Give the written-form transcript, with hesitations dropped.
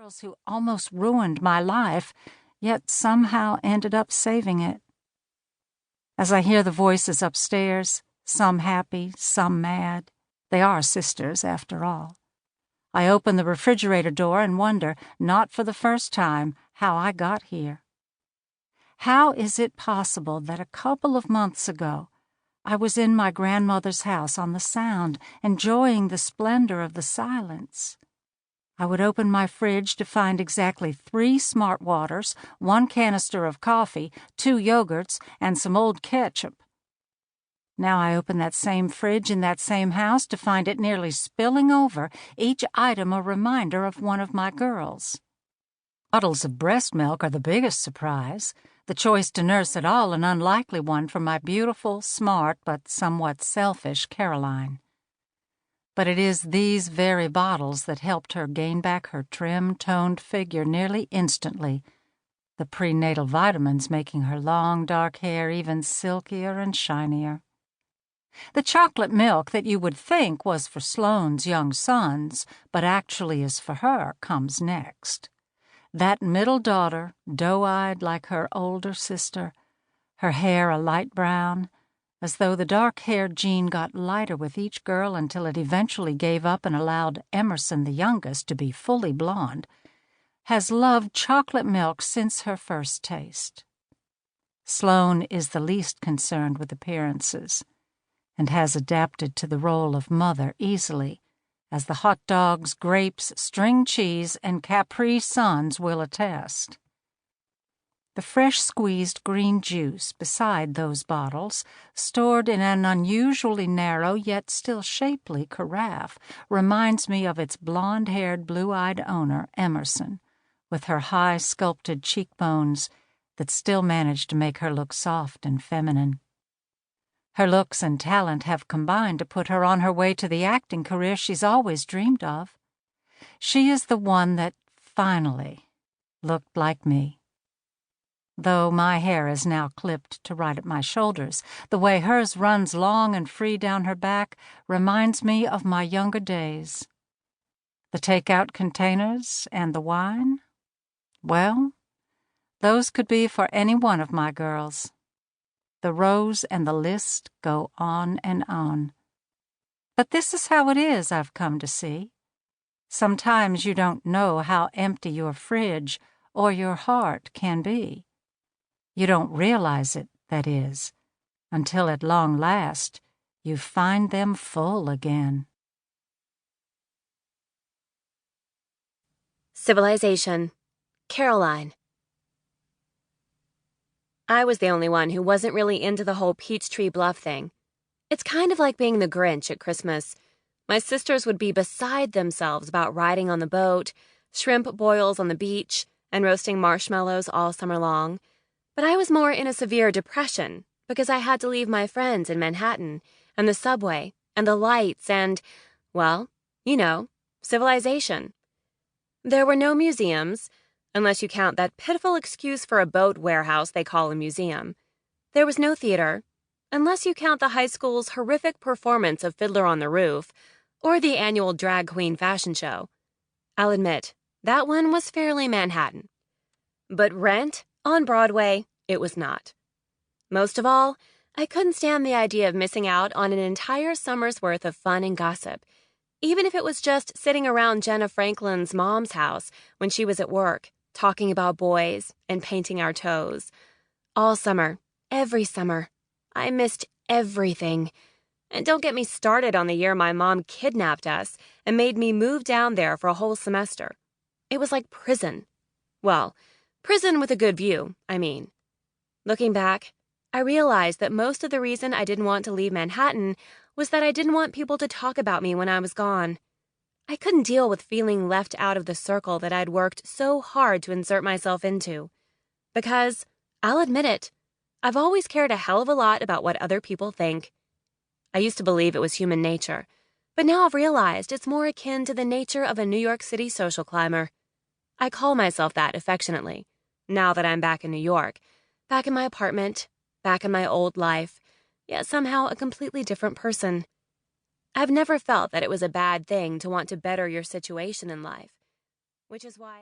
girls who almost ruined my life, yet somehow ended up saving it. As I hear the voices upstairs, some happy, some mad, they are sisters after all, I open the refrigerator door and wonder, not for the first time, how I got here. How is it possible that a couple of months ago I was in my grandmother's house on the Sound, enjoying the splendor of the silence? I would open my fridge to find exactly 3 Smart Waters, 1 canister of coffee, 2 yogurts, and some old ketchup. Now I open that same fridge in that same house to find it nearly spilling over, each item a reminder of one of my girls. Bottles of breast milk are the biggest surprise, the choice to nurse at all an unlikely one for my beautiful, smart, but somewhat selfish Caroline. But it is these very bottles that helped her gain back her trim, toned figure nearly instantly, the prenatal vitamins making her long, dark hair even silkier and shinier. The chocolate milk that you would think was for Sloane's young sons, but actually is for her, comes next. That middle daughter, doe-eyed like her older sister, her hair a light brown, as though the dark-haired gene got lighter with each girl until it eventually gave up and allowed Emerson, the youngest, to be fully blonde, has loved chocolate milk since her first taste. Sloane is the least concerned with appearances, and has adapted to the role of mother easily, as the hot dogs, grapes, string cheese, and Capri Suns will attest. The fresh squeezed green juice beside those bottles, stored in an unusually narrow yet still shapely carafe, reminds me of its blonde-haired, blue-eyed owner, Emerson, with her high sculpted cheekbones that still manage to make her look soft and feminine. Her looks and talent have combined to put her on her way to the acting career she's always dreamed of. She is the one that, finally, looked like me. Though my hair is now clipped to right at my shoulders, the way hers runs long and free down her back reminds me of my younger days. The take-out containers and the wine? Well, those could be for any one of my girls. The rows and the list go on and on. But this is how it is, I've come to see. Sometimes you don't know how empty your fridge or your heart can be. You don't realize it, that is, until at long last you find them full again. Civilization. Caroline. I was the only one who wasn't really into the whole Peachtree Bluff thing. It's kind of like being the Grinch at Christmas. My sisters would be beside themselves about riding on the boat, shrimp boils on the beach, and roasting marshmallows all summer long. But I was more in a severe depression because I had to leave my friends in Manhattan, and the subway, and the lights, and, well, you know, civilization. There were no museums, unless you count that pitiful excuse for a boat warehouse they call a museum. There was no theater, unless you count the high school's horrific performance of Fiddler on the Roof, or the annual drag queen fashion show. I'll admit, that one was fairly Manhattan. But Rent, on Broadway, it was not. Most of all, I couldn't stand the idea of missing out on an entire summer's worth of fun and gossip, even if it was just sitting around Jenna Franklin's mom's house when she was at work, talking about boys and painting our toes. All summer, every summer, I missed everything. And don't get me started on the year my mom kidnapped us and made me move down there for a whole semester. It was like prison. Well, prison with a good view, I mean. Looking back, I realized that most of the reason I didn't want to leave Manhattan was that I didn't want people to talk about me when I was gone. I couldn't deal with feeling left out of the circle that I'd worked so hard to insert myself into. Because, I'll admit it, I've always cared a hell of a lot about what other people think. I used to believe it was human nature, but now I've realized it's more akin to the nature of a New York City social climber. I call myself that affectionately, now that I'm back in New York, back in my apartment, back in my old life, yet somehow a completely different person. I've never felt that it was a bad thing to want to better your situation in life, which is why